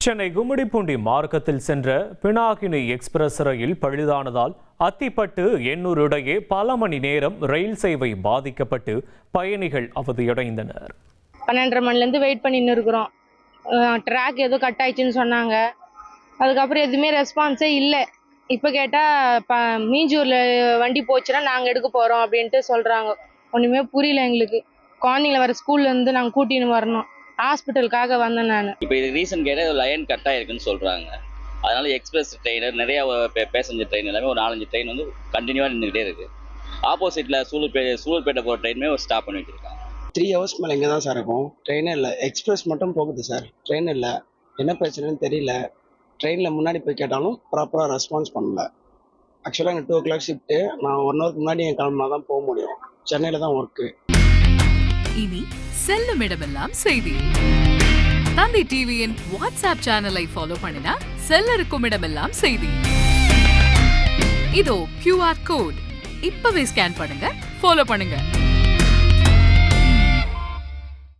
சென்னை கும்மிடிப்பூண்டி மார்க்கத்தில் சென்ற பினாகினி எக்ஸ்பிரஸ் ரயில் பழுதானதால் அத்திப்பட்டு எண்ணூர் இடையே பல மணி நேரம் ரயில் சேவை பாதிக்கப்பட்டு பயணிகள் அவதியடைந்தனர். 12:30 மணிலேருந்து வெயிட் பண்ணின்னு இருக்கிறோம். ட்ராக் ஏதோ கட் ஆயிடுச்சுன்னு சொன்னாங்க. அதுக்கப்புறம் எதுவுமே ரெஸ்பான்ஸே இல்லை. இப்போ கேட்டால் மீஞ்சூரில் வண்டி போச்சுன்னா நாங்கள் எடுக்க போகிறோம் அப்படின்ட்டு சொல்கிறாங்க. ஒன்றுமே புரியல எங்களுக்கு. குழந்தைங்கள வர ஸ்கூல்லேருந்து நாங்கள் கூட்டின்னு வரணும். ஹாஸ்பிட்டலுக்காக வந்தேன் நான். இப்போ இது ரீசன் கேட்டால் லைன் கட் ஆகிருக்குன்னு சொல்கிறாங்க. அதனால் எக்ஸ்பிரஸ் ட்ரெயின் நிறையா பேசஞ்சர் ட்ரெயின் எல்லாமே ஒரு 4-5 ட்ரெயின் வந்து கண்டினியூவாக நின்றுக்கிட்டே இருக்குது. ஆப்போசிட்டில் சூலூர்பேட்டை போகிற ட்ரெயினுமே ஒரு ஸ்டாப் பண்ணி வச்சுருக்காங்க. 3 hours மேலே இங்கே தான் சார் இருக்கும். ட்ரெயினே இல்லை. எக்ஸ்பிரஸ் மட்டும் போகுது சார். ட்ரெயின் இல்லை. என்ன பிரச்சனைன்னு தெரியல. ட்ரெயினில் முன்னாடி போய் கேட்டாலும் ப்ராப்பராக ரெஸ்பான்ஸ் பண்ணல. ஆக்சுவலாக எனக்கு 2 o'clock ஷிஃப்ட்டு. நான் 1 hour முன்னாடி என் கிளம்புனா தான் போக முடியும். சென்னையில் தான் ஒர்க்கு. இனி செல்லும் இடமெல்லாம் செய்தி. தந்தி டிவியின் வாட்ஸ்அப் சேனலை ஃபாலோ பண்ணினா செல்ல இருக்கும் இடமெல்லாம் செய்தி. இதோ QR கோட் இப்பவே ஸ்கேன் பண்ணுங்க, ஃபாலோ பண்ணுங்க.